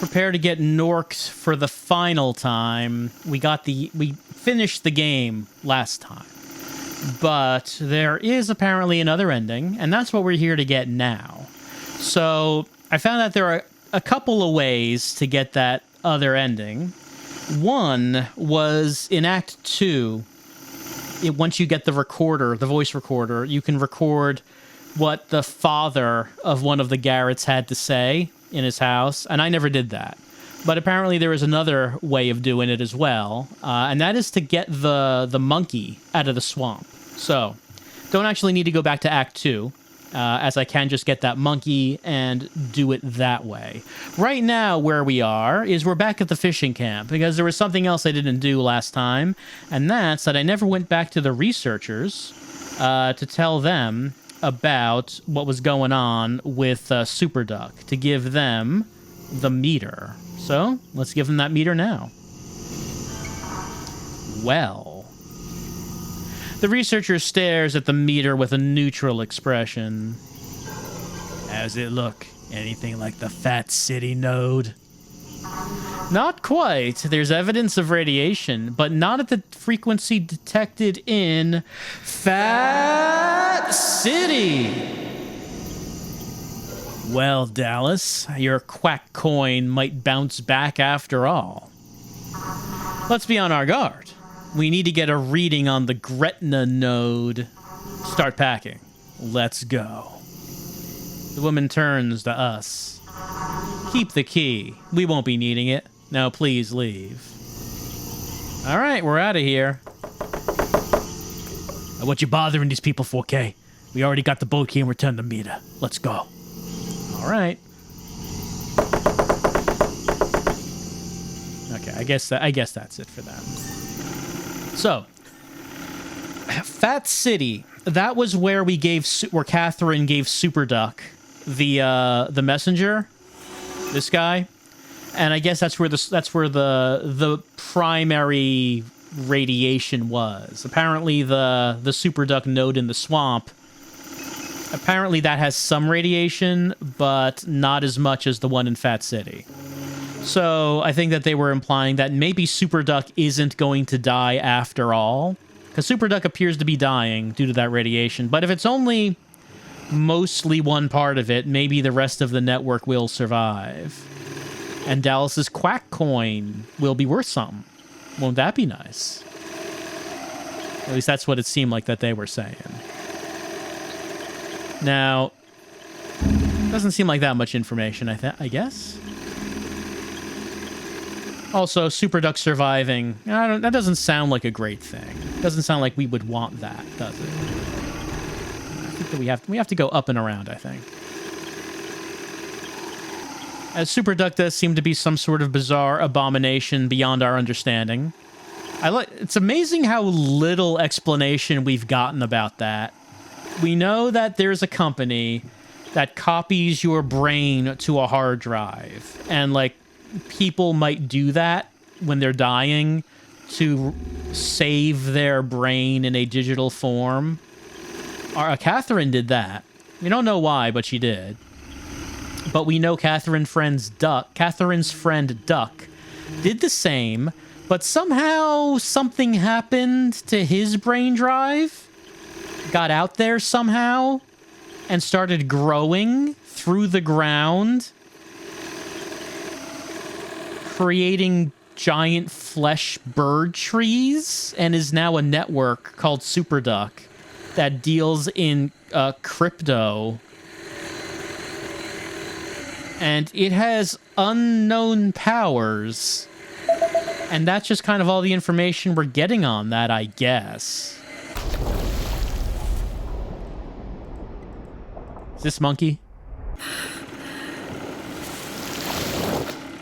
prepare to get norked for the final time. We finished the game last time. But there is apparently another ending, and that's what we're here to get now. So I found that there are a couple of ways to get that other ending. One was in Act 2. Once you get the recorder, the voice recorder, you can record what the father of one of the Garretts had to say in his house, and I never did that. But apparently there is another way of doing it as well, and that is to get the monkey out of the swamp. So, don't actually need to go back to Act 2, as I can just get that monkey and do it that way. Right now, where we are, is we're back at the fishing camp, because there was something else I didn't do last time, and that's that I never went back to the researchers to tell them about what was going on with Super Duck, to give them the meter. So, let's give them that meter now. Well. The researcher stares at the meter with a neutral expression. How's it look? Anything like the Fat City node? Not quite. There's evidence of radiation, but not at the frequency detected in Fat City. Well, Dallas, your quack coin might bounce back after all. Let's be on our guard. We need to get a reading on the Gretna node. Start packing. Let's go. The woman turns to us. Keep the key. We won't be needing it. Now please leave. All right, we're out of here. What you bothering these people for, Kay? We already got the boat key and returned the meter. Let's go. All right. Okay, I guess that's it for them. So, Fat City. That was where where Catherine gave Super Duck the messenger. This guy, and I guess that's where the primary radiation was. Apparently, the Super Duck node in the swamp. Apparently, that has some radiation, but not as much as the one in Fat City. So I think that they were implying that maybe Super Duck isn't going to die after all, because Super Duck appears to be dying due to that radiation. But if it's only mostly one part of it, maybe the rest of the network will survive. And Dallas's quack coin will be worth something. Won't that be nice? At least that's what it seemed like that they were saying. Now, doesn't seem like that much information, I guess. Also, Super Duck surviving, that doesn't sound like a great thing. Doesn't sound like we would want that, does it? I think that we have to go up and around, I think. As Super Duck does seem to be some sort of bizarre abomination beyond our understanding. It's amazing how little explanation we've gotten about that. We know that there's a company that copies your brain to a hard drive, and like people might do that when they're dying to save their brain in a digital form. Catherine did that. We don't know why, but she did. But we know Catherine's friend Duck did the same, but somehow something happened to his brain drive, got out there somehow, and started growing through the ground, creating giant flesh bird trees, and is now a network called Super Duck that deals in crypto. And it has unknown powers. And that's just kind of all the information we're getting on that, I guess. Is this Monkey?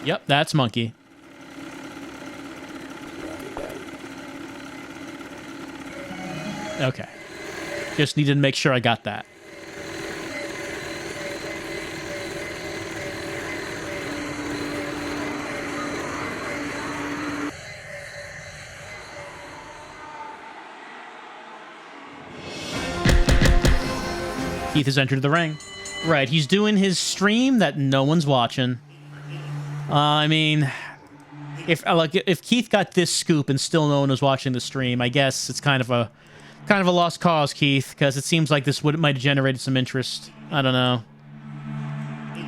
Yep, that's Monkey. Okay. Just needed to make sure I got that. Keith has entered the ring. Right, he's doing his stream that no one's watching. I mean, if Keith got this scoop and still no one was watching the stream, I guess it's kind of a lost cause, Keith, because it seems like this might have generated some interest. I don't know.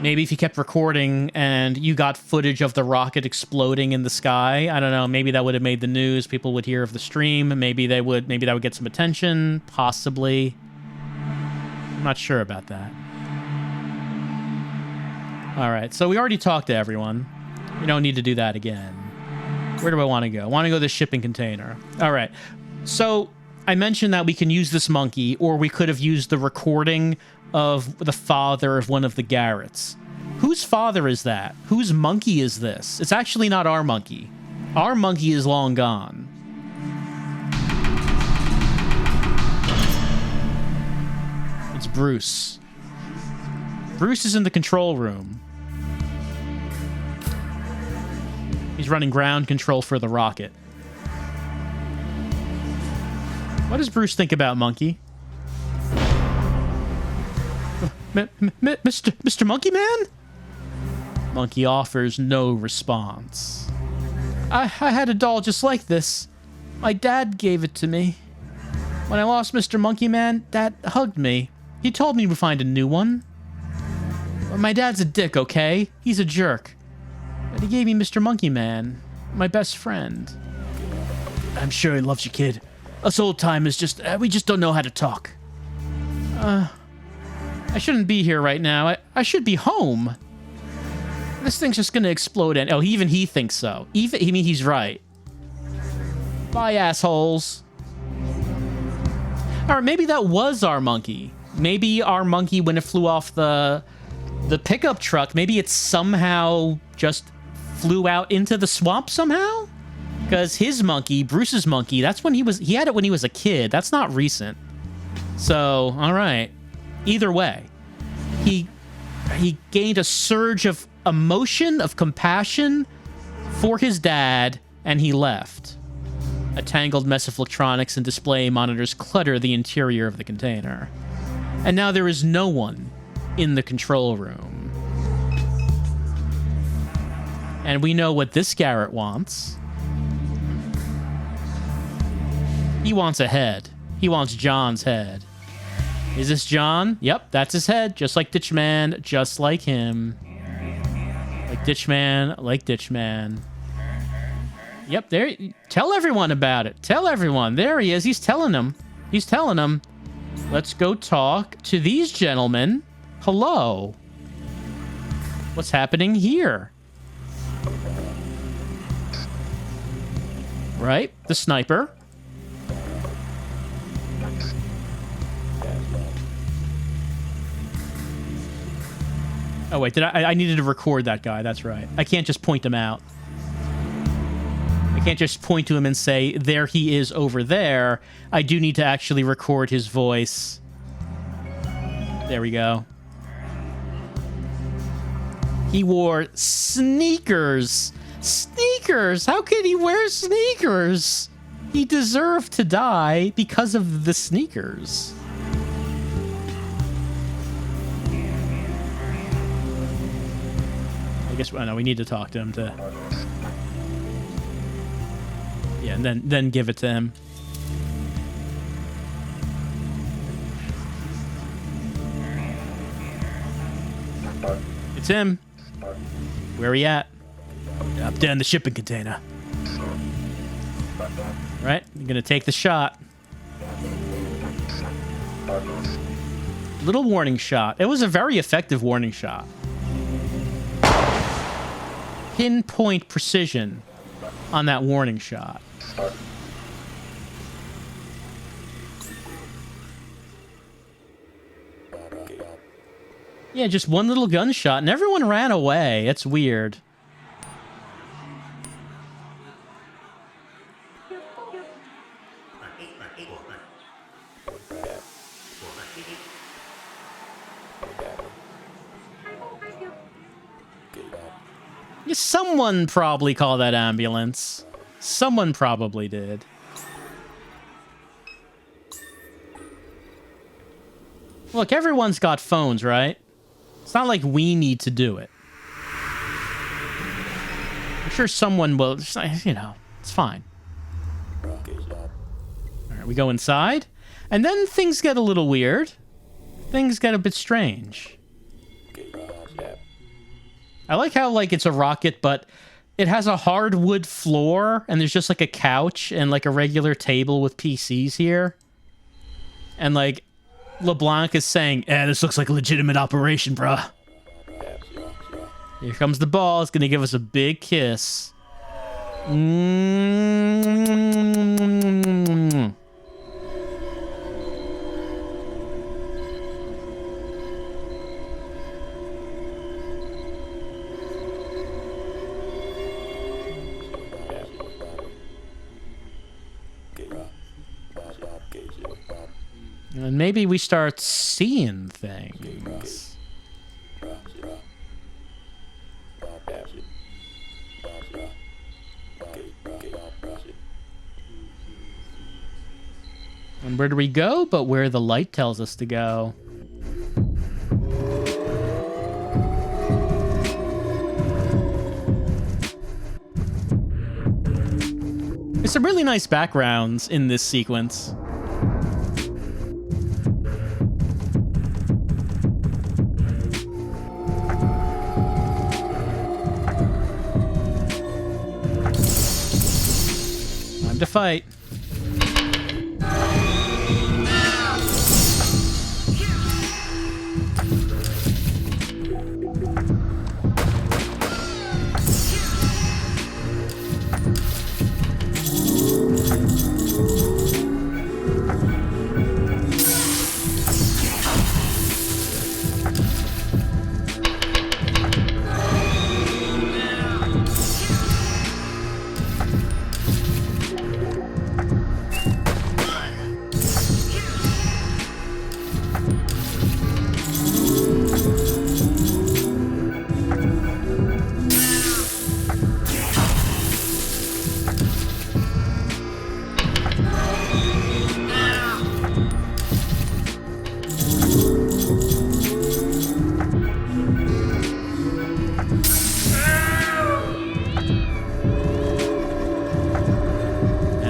Maybe if you kept recording and you got footage of the rocket exploding in the sky, I don't know. Maybe that would have made the news. People would hear of the stream. Maybe that would get some attention. Possibly. I'm not sure about that. All right. So we already talked to everyone. We don't need to do that again. Where do I want to go? I want to go to the shipping container. All right. So I mentioned that we can use this monkey, or we could have used the recording of the father of one of the Garretts. Whose father is that? Whose monkey is this? It's actually not our monkey. Our monkey is long gone. It's Bruce. Bruce is in the control room. He's running ground control for the rocket. What does Bruce think about Monkey? Mr. Monkey Man? Monkey offers no response. I had a doll just like this. My dad gave it to me. When I lost Mr. Monkey Man, Dad hugged me. He told me to find a new one. But my dad's a dick, okay? He's a jerk. But he gave me Mr. Monkey Man, my best friend. I'm sure he loves you, kid. Us old-timers we just don't know how to talk. I shouldn't be here right now. I should be home. This thing's just gonna explode. Even he thinks so. He's right. Bye, assholes. All right, maybe that was our monkey. Maybe our monkey, when it flew off the pickup truck, maybe it somehow just flew out into the swamp somehow? Because his monkey, Bruce's monkey, he had it when he was a kid. That's not recent. So, all right. Either way, he gained a surge of emotion, of compassion for his dad, and he left. A tangled mess of electronics and display monitors clutter the interior of the container. And now there is no one in the control room. And we know what this Garrett wants. He wants a head. He wants John's head. Is this John? Yep, that's his head. Just like Ditchman, just like him. Like Ditchman. Yep, there. Tell everyone about it. Tell everyone. There he is. He's telling them. Let's go talk to these gentlemen. Hello. What's happening here? Right? The sniper. Oh, wait, I needed to record that guy. That's right. I can't just point him out. I can't just point to him and say, there he is over there. I do need to actually record his voice. There we go. He wore sneakers. Sneakers! How could he wear sneakers? He deserved to die because of the sneakers. I guess we need to talk to him to... Yeah, and then give it to him. It's him. Where are we at? Up there in the shipping container. Right? I'm gonna take the shot. Little warning shot. It was a very effective warning shot. Pinpoint precision on that warning shot. Yeah, just one little gunshot, and everyone ran away. It's weird. Yeah, someone probably called that ambulance. Someone probably did. Look, everyone's got phones, right? It's not like we need to do it. sure someone will, you know, it's fine. All right, we go inside, and then things get a little weird. Things get a bit strange. I like how, like, it's a rocket, but it has a hardwood floor, and there's just, like, a couch and, like, a regular table with PCs here. And, like, LeBlanc is saying, this looks like a legitimate operation, bruh. Here comes the ball. It's going to give us a big kiss. Mm-hmm. And maybe we start seeing things. And where do we go? But where the light tells us to go. There's some really nice backgrounds in this sequence. Time to fight.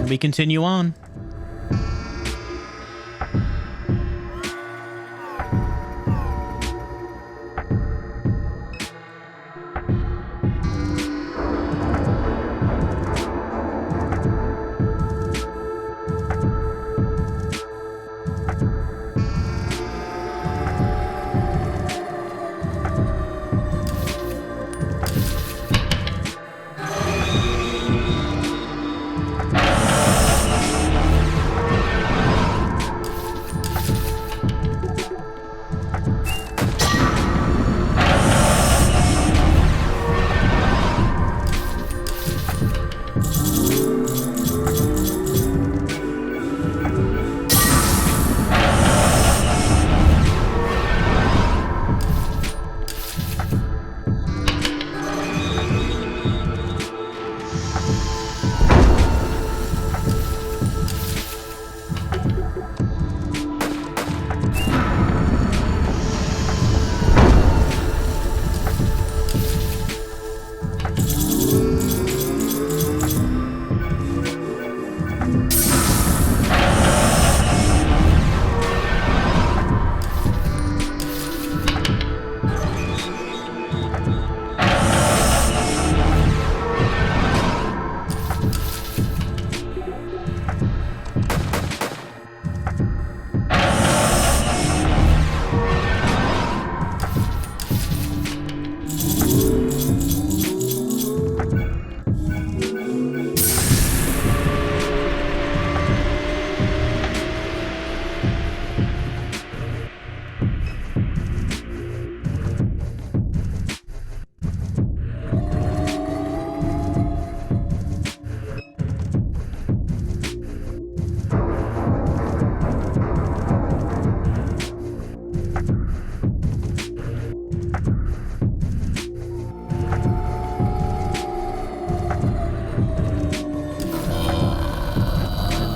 We continue on.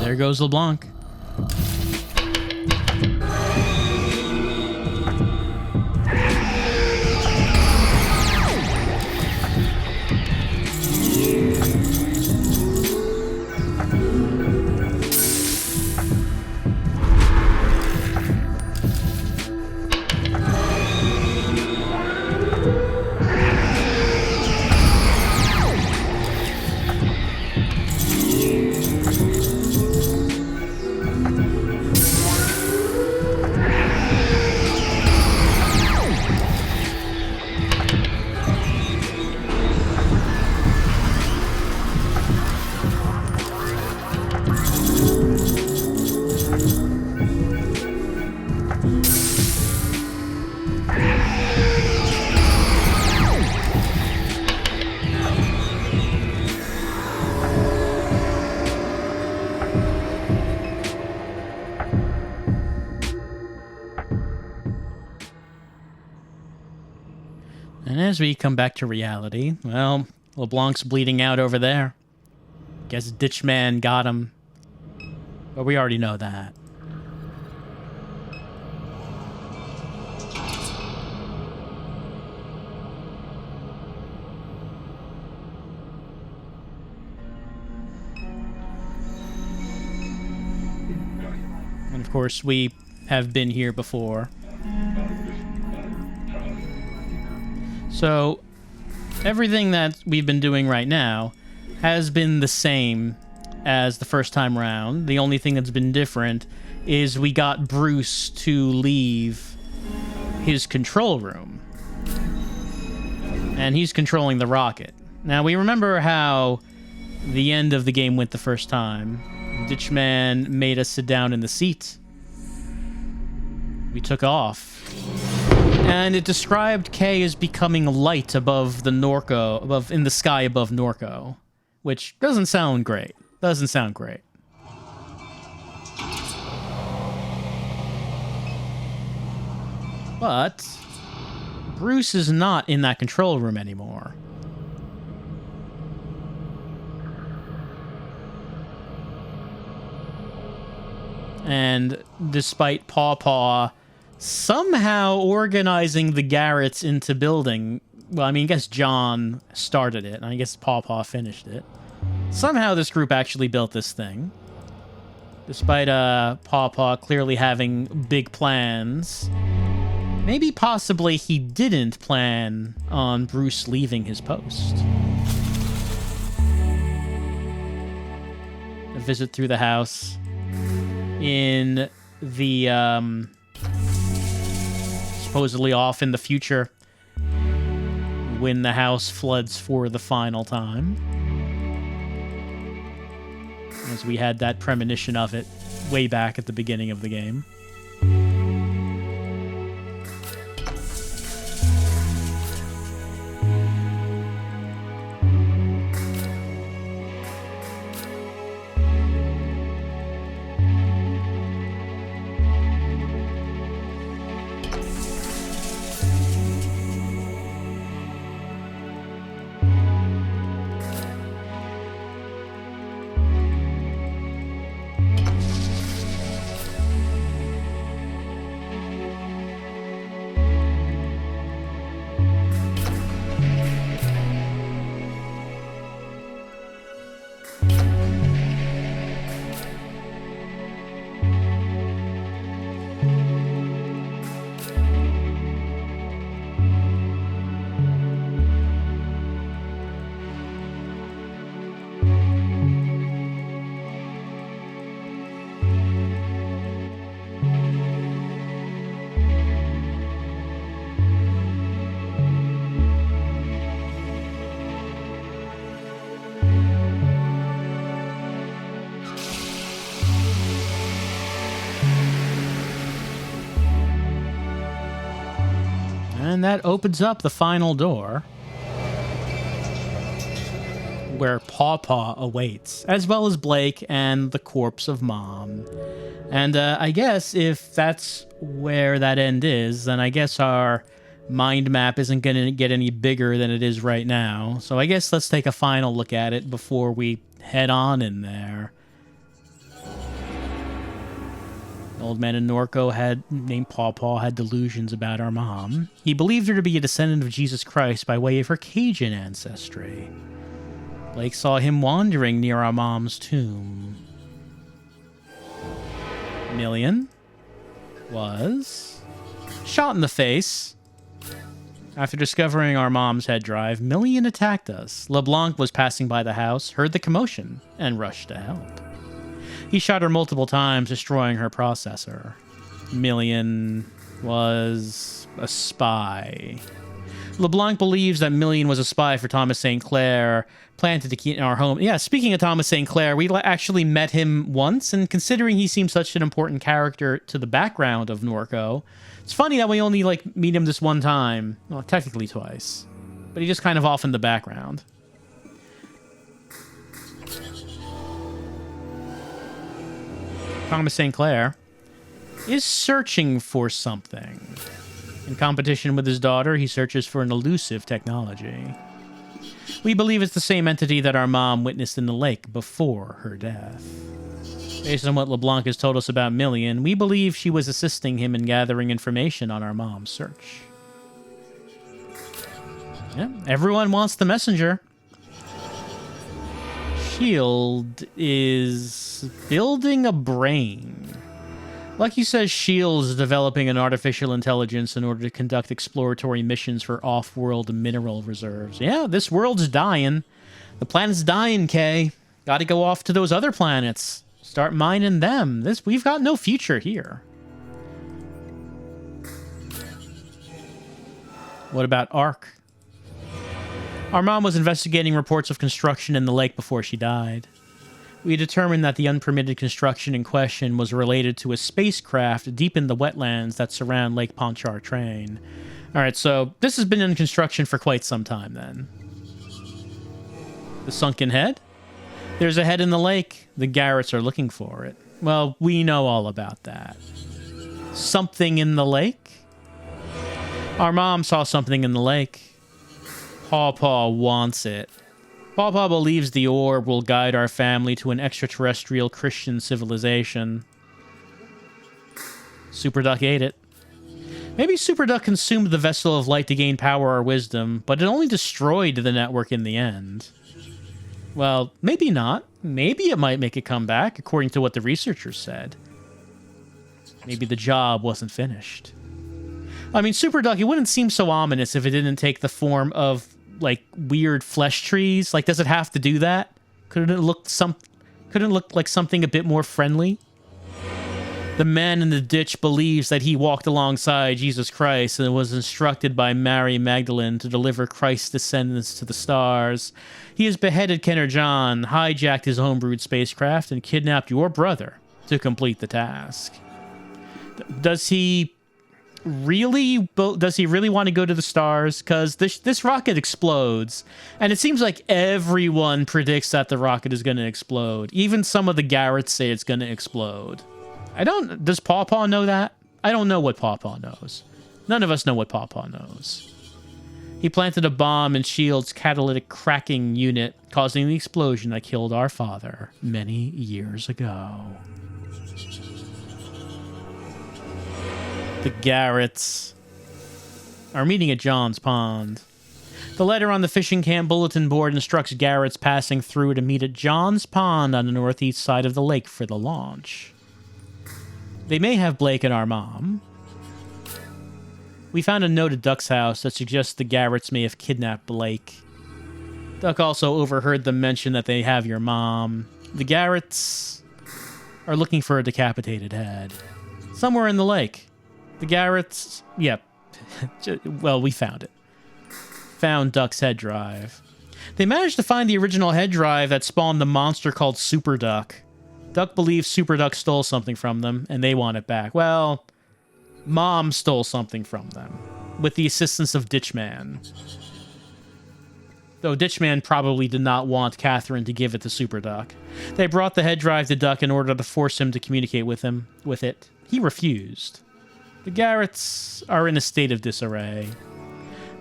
There goes LeBlanc. And as we come back to reality, well, LeBlanc's bleeding out over there. Guess Ditchman got him. But we already know that. And of course, we have been here before. So, everything that we've been doing right now has been the same as the first time round. The only thing that's been different is we got Bruce to leave his control room. And he's controlling the rocket. Now, we remember how the end of the game went the first time. Ditchman made us sit down in the seat. We took off. And it described Kay as becoming light above the NORCO, in the sky above NORCO, which doesn't sound great. Doesn't sound great. But Bruce is not in that control room anymore. And despite Pawpaw somehow organizing the Garretts into building... Well, I mean, I guess John started it, and I guess Pawpaw finished it. Somehow this group actually built this thing. Despite Pawpaw clearly having big plans. Maybe possibly he didn't plan on Bruce leaving his post. A visit through the house. In the... supposedly off in the future when the house floods for the final time. As we had that premonition of it way back at the beginning of the game. And that opens up the final door, where Pawpaw awaits, as well as Blake and the corpse of Mom. And I guess if that's where that end is, then I guess our mind map isn't going to get any bigger than it is right now. So I guess let's take a final look at it before we head on in there. The old man in NORCO named Pawpaw had delusions about our mom. He believed her to be a descendant of Jesus Christ by way of her Cajun ancestry. Blake saw him wandering near our mom's tomb. Million was shot in the face. After discovering our mom's head drive, Million attacked us. LeBlanc was passing by the house, heard the commotion, and rushed to help. He shot her multiple times, destroying her processor. Million was a spy LeBlanc believes that Million was a spy for Thomas St. Clair, planted to keep in our home. Yeah, speaking of Thomas St. Clair, we actually met him once, and considering he seems such an important character to the background of Norco, it's funny that we only, meet him this one time. Well, technically twice. But he's just kind of off in the background. Thomas St. Clair is searching for something. In competition with his daughter, he searches for an elusive technology. We believe it's the same entity that our mom witnessed in the lake before her death. Based on what LeBlanc has told us about Million, we believe she was assisting him in gathering information on our mom's search. Yeah, everyone wants the messenger. S.H.I.E.L.D. is building a brain. Lucky says S.H.I.E.L.D. is developing an artificial intelligence in order to conduct exploratory missions for off-world mineral reserves. Yeah, this world's dying. The planet's dying, Kay. Gotta go off to those other planets. Start mining them. We've got no future here. What about Ark? Our mom was investigating reports of construction in the lake before she died. We determined that the unpermitted construction in question was related to a spacecraft deep in the wetlands that surround Lake Pontchartrain. Alright, so this has been in construction for quite some time then. The sunken head? There's a head in the lake. The Garretts are looking for it. Well, we know all about that. Something in the lake? Our mom saw something in the lake. Pawpaw wants it. Pawpaw believes the orb will guide our family to an extraterrestrial Christian civilization. Superduck ate it. Maybe Superduck consumed the vessel of light to gain power or wisdom, but it only destroyed the network in the end. Well, maybe not. Maybe it might make a comeback, according to what the researchers said. Maybe the job wasn't finished. I mean, Superduck, it wouldn't seem so ominous if it didn't take the form of weird flesh trees. Does it have to do that? Couldn't it look like something a bit more friendly? The man in the ditch believes that he walked alongside Jesus Christ and was instructed by Mary Magdalene to deliver Christ's descendants to the stars. He has beheaded Kenner John, hijacked his homebrewed spacecraft, and kidnapped your brother to complete the task. Does he really want to go to the stars? Because this rocket explodes, and it seems like everyone predicts that the rocket is going to explode. Even some of the Garretts say it's going to explode. Does Pawpaw know that? I don't know what Pawpaw knows. None of us know what Pawpaw knows. He planted a bomb in S.H.I.E.L.D.'s catalytic cracking unit, causing the explosion that killed our father many years ago. The Garretts are meeting at John's Pond. The letter on the fishing camp bulletin board instructs Garretts passing through to meet at John's Pond on the northeast side of the lake for the launch. They may have Blake and our mom. We found a note at Duck's house that suggests the Garretts may have kidnapped Blake. Duck also overheard them mention that they have your mom. The Garretts are looking for a decapitated head. Somewhere in the lake. The Garretts... Yep. Well, we found it. Found Duck's head drive. They managed to find the original head drive that spawned the monster called Super Duck. Duck believes Super Duck stole something from them, and they want it back. Well, Mom stole something from them, with the assistance of Ditchman. Though Ditchman probably did not want Catherine to give it to Super Duck. They brought the head drive to Duck in order to force him to communicate with it. He refused. The Garretts are in a state of disarray.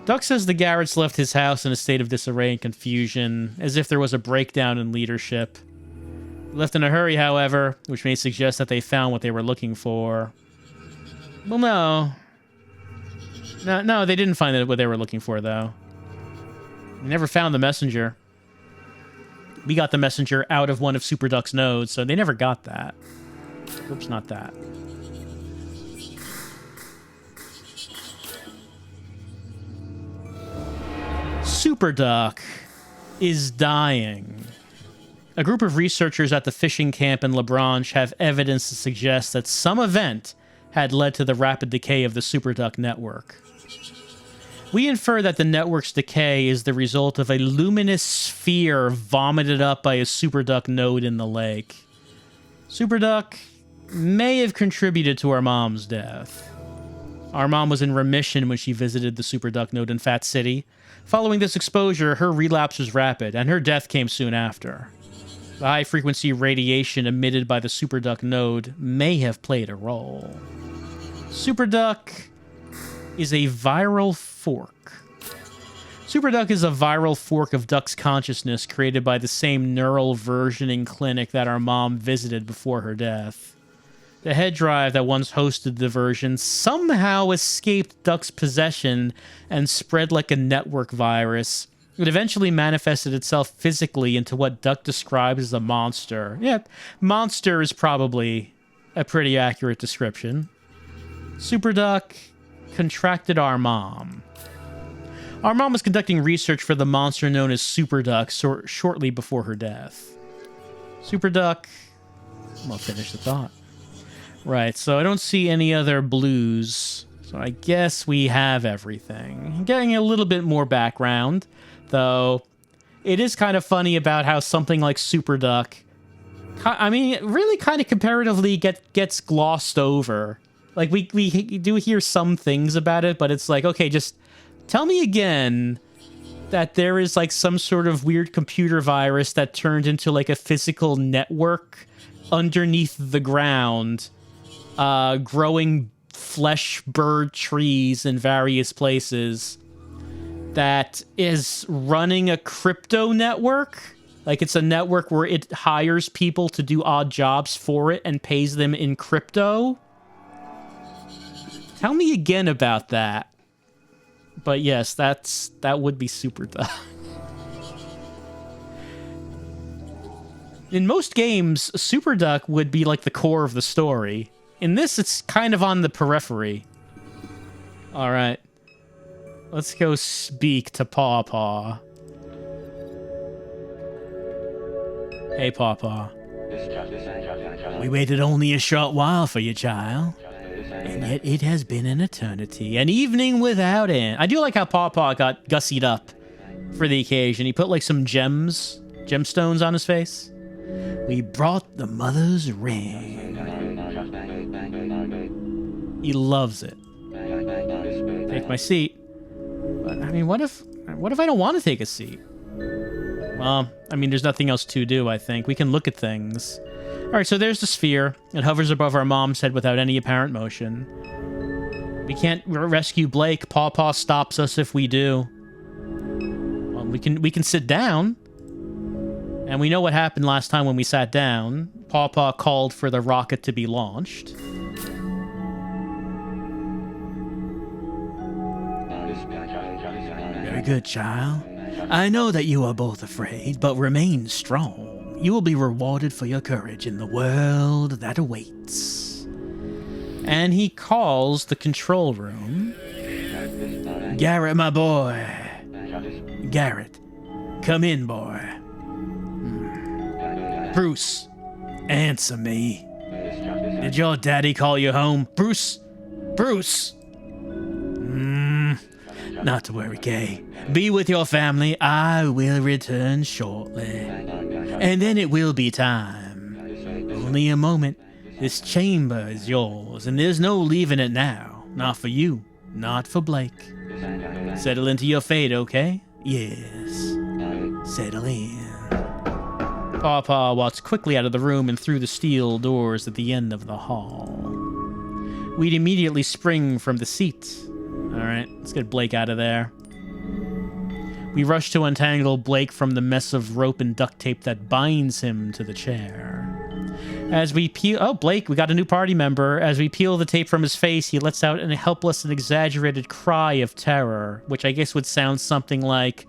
Duck says the Garretts left his house in a state of disarray and confusion, as if there was a breakdown in leadership. Left in a hurry, however, which may suggest that they found what they were looking for. Well, no. No, they didn't find what they were looking for, though. They never found the messenger. We got the messenger out of one of Super Duck's nodes, so they never got that. Oops, not that. Super Duck is dying. A group of researchers at the fishing camp in LaBranche have evidence to suggest that some event had led to the rapid decay of the Superduck network. We infer that the network's decay is the result of a luminous sphere vomited up by a superduck node in the lake. Superduck may have contributed to our mom's death. Our mom was in remission when she visited the superduck node in Fat City. Following this exposure, her relapse was rapid, and her death came soon after. The high-frequency radiation emitted by the superduck node may have played a role. Superduck is a viral fork. Superduck is a viral fork of Duck's consciousness created by the same neural versioning clinic that our mom visited before her death. The head drive that once hosted the version somehow escaped Duck's possession and spread like a network virus. It eventually manifested itself physically into what Duck describes as a monster. Yeah, monster is probably a pretty accurate description. Superduck contracted our mom. Our mom was conducting research for the monster known as Superduck shortly before her death. Superduck... I'll finish the thought. Right, so I don't see any other blues, so I guess we have everything. Getting a little bit more background, though it is kind of funny about how something like Superduck, I mean, it really kind of comparatively gets glossed over. Like, we do hear some things about it, but it's like, okay, just tell me again that there is, like, some sort of weird computer virus that turned into, like, a physical network underneath the ground, growing flesh bird trees in various places that is running a crypto network. Like, it's a network where it hires people to do odd jobs for it and pays them in crypto. Tell me again about that. But yes, that would be Superduck. In most games, Superduck would be like the core of the story. In this, it's kind of on the periphery. All right. Let's go speak to Pawpaw. Hey, Pawpaw. We waited only a short while for you, child. And yet it has been an eternity. An evening without end. I do like how Pawpaw got gussied up for the occasion. He put like some gemstones on his face. We brought the mother's ring. He loves it. Take my seat. But, I mean, what if I don't want to take a seat? Well, I mean, there's nothing else to do, I think. We can look at things. All right, so there's the sphere. It hovers above our mom's head without any apparent motion. We can't rescue Blake. Pawpaw stops us if we do. Well, we can sit down. And we know what happened last time when we sat down. Pawpaw called for the rocket to be launched. Very good, child. I know that you are both afraid, but remain strong. You will be rewarded for your courage in the world that awaits. And he calls the control room. Garrett, my boy. Garrett, come in, boy. Bruce, answer me. Did your daddy call you home? Bruce? Bruce? Not to worry, Kay. Be with your family. I will return shortly. And then it will be time. Only a moment. This chamber is yours, and there's no leaving it now. Not for you. Not for Blake. Settle into your fate, okay? Yes. Settle in. Pawpaw walks quickly out of the room and through the steel doors at the end of the hall. We'd immediately spring from the seat. Alright, let's get Blake out of there. We rush to untangle Blake from the mess of rope and duct tape that binds him to the chair. As we peel... Oh, Blake, we got a new party member. As we peel the tape from his face, he lets out a helpless and exaggerated cry of terror, which I guess would sound something like...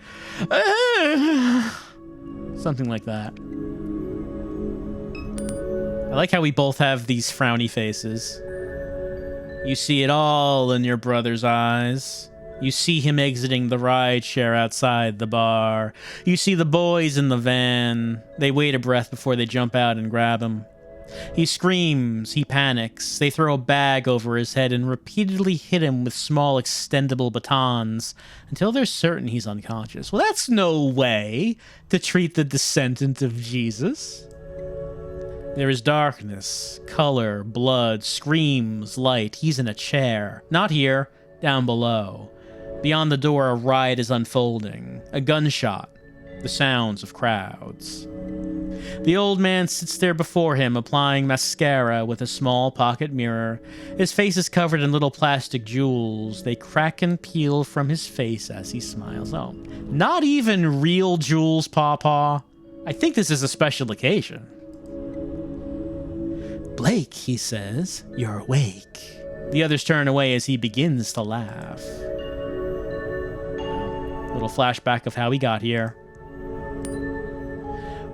Something like that. I like how we both have these frowny faces. You see it all in your brother's eyes. You see him exiting the rideshare outside the bar. You see the boys in the van. They wait a breath before they jump out and grab him. He screams, he panics. They throw a bag over his head and repeatedly hit him with small extendable batons until they're certain he's unconscious. Well, that's no way to treat the descendant of Jesus. There is darkness, color, blood, screams, light. He's in a chair. Not here, down below. Beyond the door, a riot is unfolding. A gunshot. The sounds of crowds. The old man sits there before him, applying mascara with a small pocket mirror. His face is covered in little plastic jewels. They crack and peel from his face as he smiles. Oh, not even real jewels, Pawpaw. I think this is a special occasion. Blake, he says, you're awake. The others turn away as he begins to laugh. Little flashback of how he got here.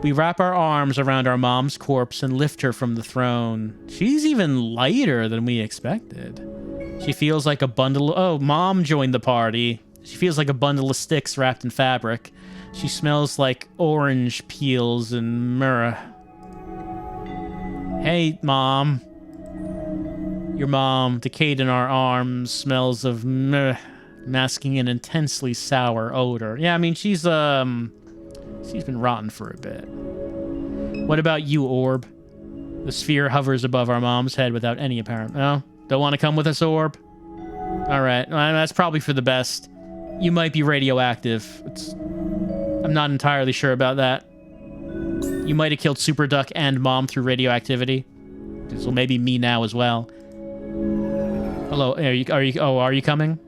We wrap our arms around our mom's corpse and lift her from the throne. She's even lighter than we expected. She feels like a bundle of... Oh, Mom joined the party. She feels like a bundle of sticks wrapped in fabric. She smells like orange peels and myrrh. Hey, Mom. Your mom, decayed in our arms, smells of myrrh, masking an intensely sour odor. Yeah, I mean, she's been rotten for a bit. What about you, Orb? The sphere hovers above our mom's head without any apparent... No? Don't want to come with us, Orb? Alright, well, that's probably for the best. You might be radioactive. I'm not entirely sure about that. You might have killed Super Duck and Mom through radioactivity. So maybe me now as well. Hello, are you coming?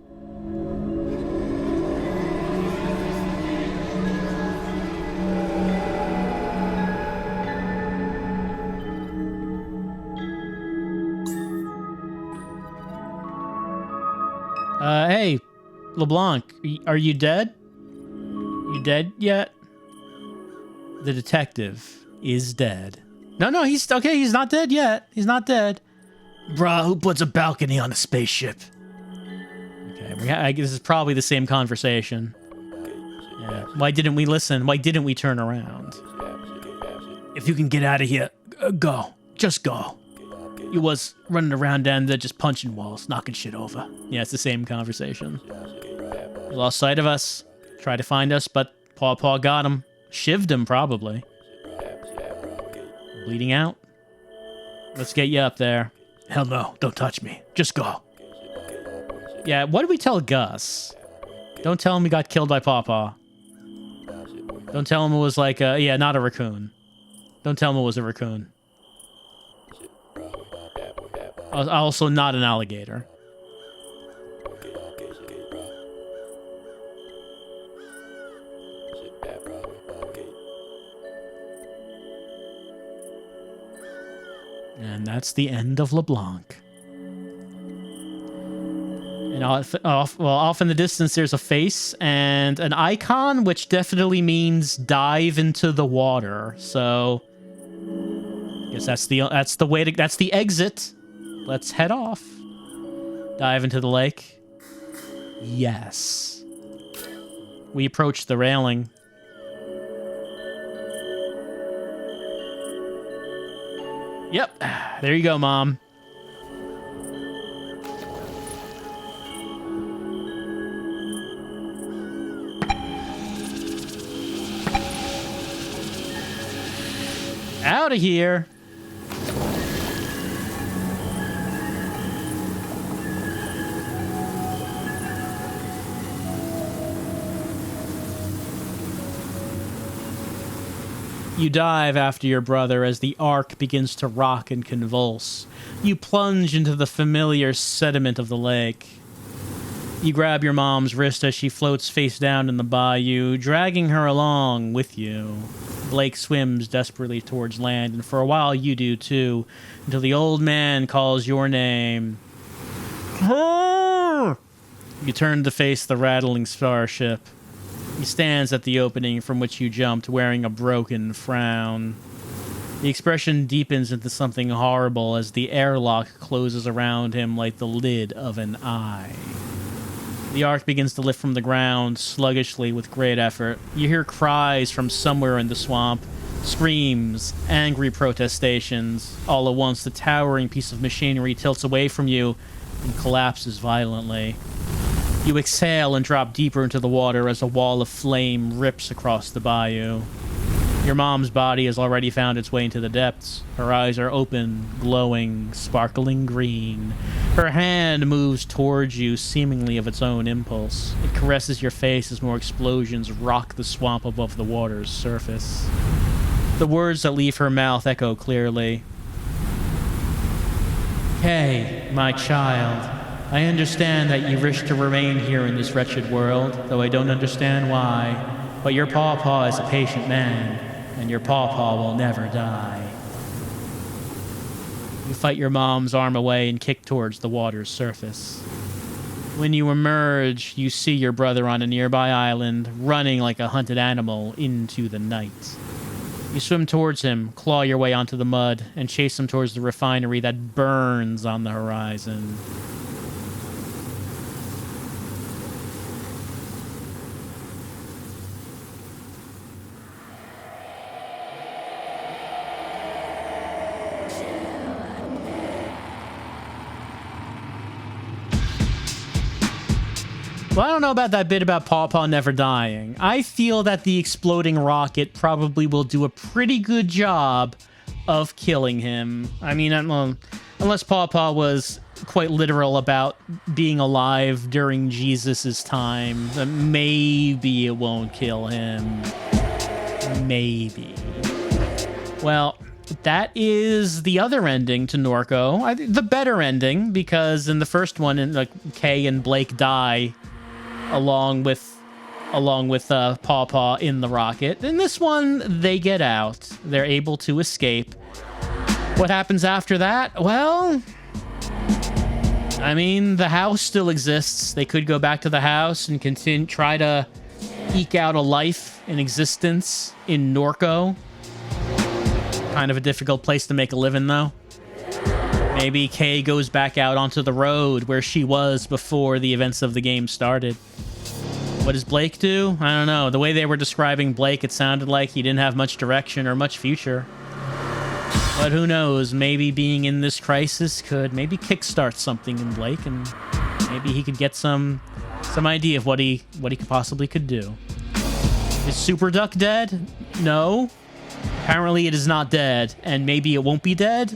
Hey, LeBlanc, are you dead? You dead yet? The detective is dead. No, he's okay. He's not dead yet. He's not dead. Bruh, who puts a balcony on a spaceship? Okay, I guess this is probably the same conversation. Yeah. Why didn't we listen? Why didn't we turn around? If you can get out of here, go. Just go. You was running around down there just punching walls, knocking shit over. Yeah, it's the same conversation. He lost sight of us. Tried to find us, but Pawpaw got him. Shivved him, probably. Bleeding out. Let's get you up there. Hell no, don't touch me. Just go. Yeah, what did we tell Gus? Don't tell him we got killed by Pawpaw. Don't tell him it was like a... Yeah, not a raccoon. Don't tell him it was a raccoon. Also not an alligator. And that's the end of LeBlanc. And off in the distance, there's a face and an icon, which definitely means dive into the water. So, I guess that's the way to, that's the exit. Let's head off. Dive into the lake. Yes. We approach the railing. Yep. There you go, Mom. Out of here. You dive after your brother as the ark begins to rock and convulse. You plunge into the familiar sediment of the lake. You grab your mom's wrist as she floats face down in the bayou, dragging her along with you. Blake swims desperately towards land, and for a while you do too, until the old man calls your name. You turn to face the rattling starship. He stands at the opening from which you jumped, wearing a broken frown. The expression deepens into something horrible as the airlock closes around him like the lid of an eye. The ark begins to lift from the ground, sluggishly with great effort. You hear cries from somewhere in the swamp. Screams, angry protestations. All at once, the towering piece of machinery tilts away from you and collapses violently. You exhale and drop deeper into the water as a wall of flame rips across the bayou. Your mom's body has already found its way into the depths. Her eyes are open, glowing, sparkling green. Her hand moves towards you, seemingly of its own impulse. It caresses your face as more explosions rock the swamp above the water's surface. The words that leave her mouth echo clearly. Kay, my child, I understand that you wish to remain here in this wretched world, though I don't understand why. But your pawpaw is a patient man, and your pawpaw will never die. You fight your mom's arm away and kick towards the water's surface. When you emerge, you see your brother on a nearby island, running like a hunted animal into the night. You swim towards him, claw your way onto the mud, and chase him towards the refinery that burns on the horizon. Well, I don't know about that bit about Pawpaw never dying. I feel that the exploding rocket probably will do a pretty good job of killing him. I mean, unless Pawpaw was quite literal about being alive during Jesus's time, then maybe it won't kill him. Maybe. Well, that is the other ending to Norco. The better ending, because in the first one, Kay and Blake die along with Pawpaw in the rocket. In this one, they get out. They're able to escape. What happens after that? Well, I mean, the house still exists. They could go back to the house and try to eke out a life, an existence in Norco. Kind of a difficult place to make a living, though. Maybe Kay goes back out onto the road where she was before the events of the game started. What does Blake do? I don't know. The way they were describing Blake, it sounded like he didn't have much direction or much future. But who knows? Maybe being in this crisis could maybe kickstart something in Blake, and maybe he could get some idea of what he possibly could do. Is Super Duck dead? No. Apparently it is not dead, and maybe it won't be dead,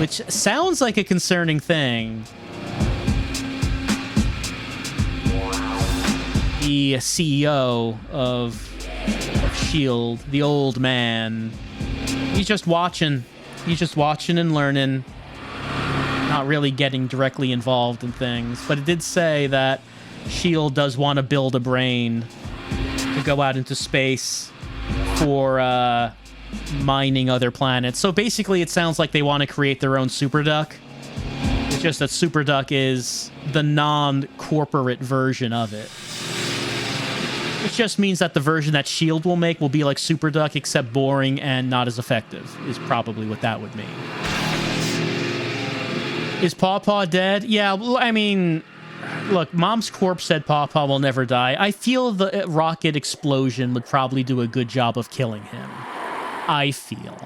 which sounds like a concerning thing. The CEO of S.H.I.E.L.D., the old man, he's just watching. He's just watching and learning, not really getting directly involved in things. But it did say that S.H.I.E.L.D. does want to build a brain to go out into space for mining other planets. So basically, it sounds like they want to create their own Super Duck. It's just that Super Duck is the non-corporate version of it. Which just means that the version that S.H.I.E.L.D. will make will be like Super Duck, except boring and not as effective, is probably what that would mean. Is Pawpaw dead? Yeah, well, I mean, look, Mom's corpse said Pawpaw will never die. I feel the rocket explosion would probably do a good job of killing him. I feel.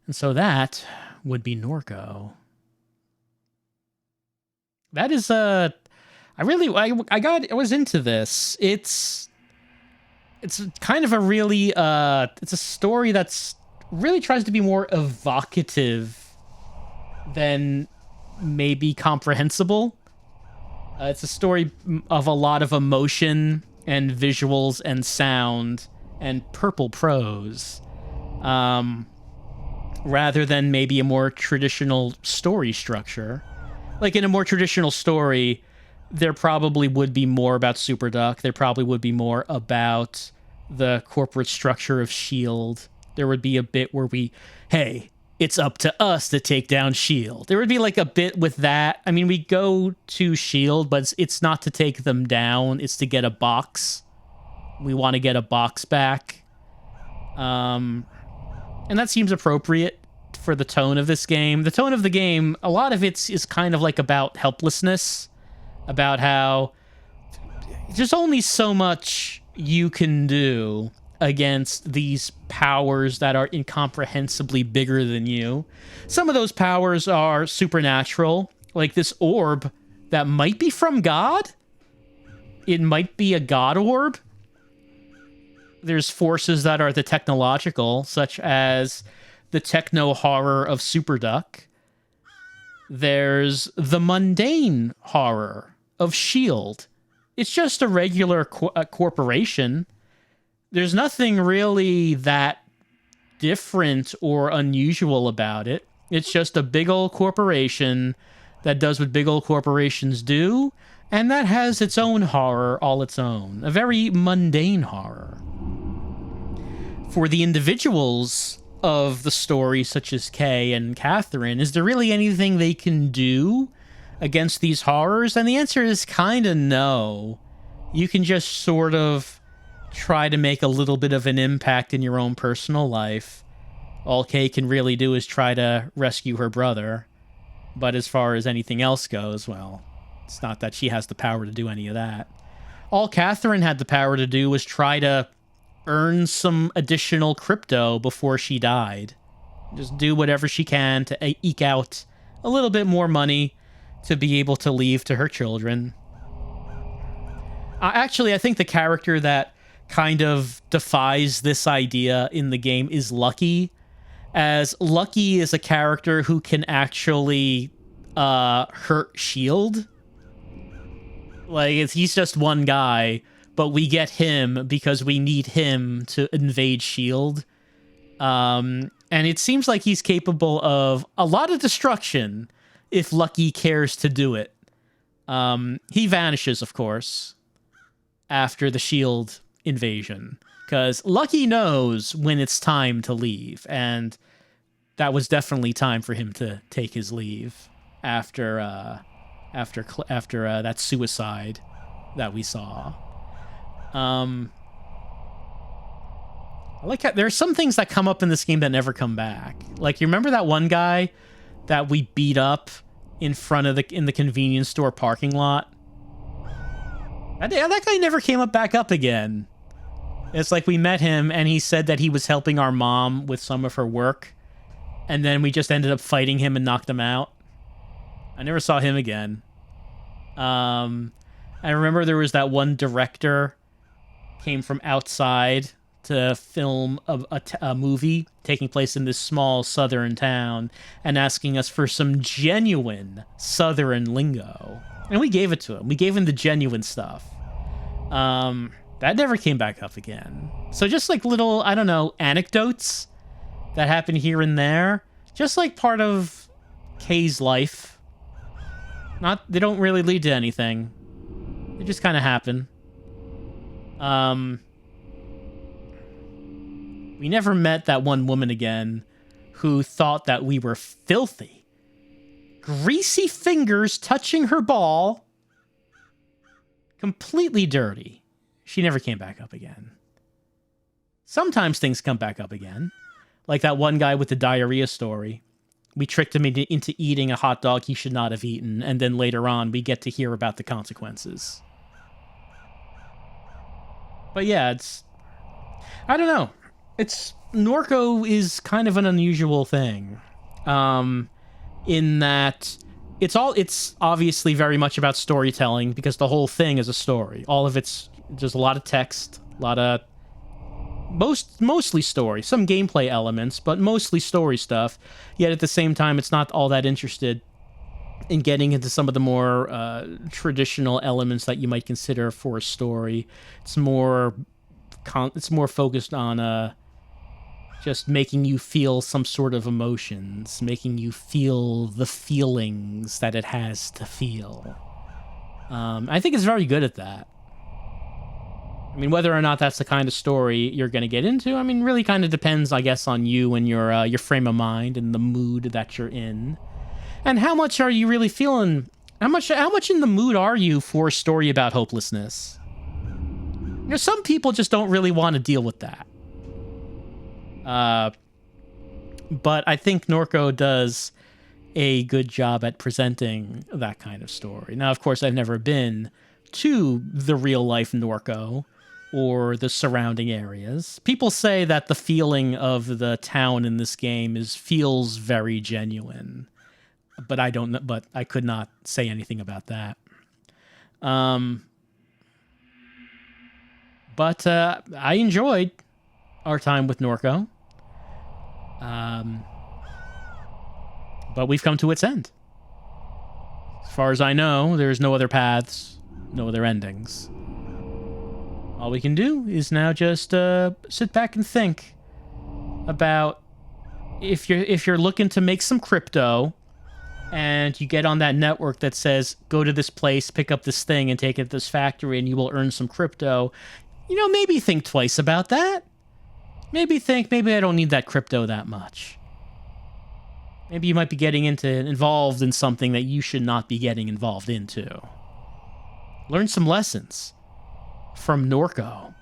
And so that would be Norco. That is I was into this. It's kind of a really it's a story that's really tries to be more evocative than maybe comprehensible. It's a story of a lot of emotion and visuals and sound and purple prose. Rather than maybe a more traditional story structure. Like in a more traditional story, there probably would be more about Super Duck. There probably would be more about the corporate structure of S.H.I.E.L.D. There would be a bit where hey, it's up to us to take down S.H.I.E.L.D. There would be like a bit with that. I mean, we go to S.H.I.E.L.D., but it's not to take them down. It's to get a box. We want to get a box back. And that seems appropriate for the tone of this game. The tone of the game, a lot of it is kind of like about helplessness about how there's only so much you can do against these powers that are incomprehensibly bigger than you. Some of those powers are supernatural, like this orb that might be from God. It might be a God orb. There's forces that are the technological, such as the techno horror of Super Duck. There's the mundane horror of S.H.I.E.L.D. It's just a regular corporation. There's nothing really that different or unusual about it. It's just a big old corporation that does what big old corporations do, and that has its own horror all its own. A very mundane horror. For the individuals of the story, such as Kay and Catherine, is there really anything they can do against these horrors? And the answer is kind of no. You can just sort of try to make a little bit of an impact in your own personal life. All Kay can really do is try to rescue her brother. But as far as anything else goes, well, it's not that she has the power to do any of that. All Catherine had the power to do was try to earn some additional crypto before she died. Just do whatever she can to eke out a little bit more money to be able to leave to her children. Actually, I think the character that kind of defies this idea in the game is Lucky, as Lucky is a character who can actually hurt S.H.I.E.L.D. Like, he's just one guy, but we get him because we need him to invade S.H.I.E.L.D. And it seems like he's capable of a lot of destruction if Lucky cares to do it. He vanishes, of course, after the S.H.I.E.L.D. invasion, because Lucky knows when it's time to leave, and that was definitely time for him to take his leave after that suicide that we saw. I like how there are some things that come up in this game that never come back. Like, you remember that one guy that we beat up in front of in the convenience store parking lot? That guy never came back up again. It's like we met him and he said that he was helping our mom with some of her work, and then we just ended up fighting him and knocked him out. I never saw him again. I remember there was that one director came from outside to film a movie taking place in this small southern town and asking us for some genuine southern lingo. And we gave it to him. We gave him the genuine stuff. That never came back up again. So just like little, I don't know, anecdotes that happen here and there. Just like part of Kay's life. They don't really lead to anything. They just kind of happen. We never met that one woman again who thought that we were filthy. Greasy fingers touching her ball. Completely dirty. She never came back up again. Sometimes things come back up again. Like that one guy with the diarrhea story. We tricked him into eating a hot dog he should not have eaten, and then later on we get to hear about the consequences. But yeah, I don't know. NORCO is kind of an unusual thing. In that it's obviously very much about storytelling, because the whole thing is a story. All of there's a lot of text, a lot of mostly story, some gameplay elements, but mostly story stuff. Yet at the same time, it's not all that interested in getting into some of the more traditional elements that you might consider for a story. It's more focused on just making you feel some sort of emotions, making you feel the feelings that it has to feel. I think it's very good at that. I mean, whether or not that's the kind of story you're going to get into, I mean, really kind of depends, I guess, on you and your frame of mind and the mood that you're in. And how much are you really feeling? How much in the mood are you for a story about hopelessness? You know, some people just don't really want to deal with that. But I think NORCO does a good job at presenting that kind of story. Now, of course, I've never been to the real life Norco or the surrounding areas. People say that the feeling of the town in this game feels very genuine, but I don't know, but I could not say anything about that. But I enjoyed our time with Norco. But we've come to its end. As far as I know, there's no other paths, no other endings. All we can do is now just sit back and think about if you're looking to make some crypto and you get on that network that says go to this place, pick up this thing, and take it to this factory, and you will earn some crypto. Maybe think twice about that. Maybe I don't need that crypto that much. Maybe you might be getting involved in something that you should not be getting involved into. Learn some lessons from Norco.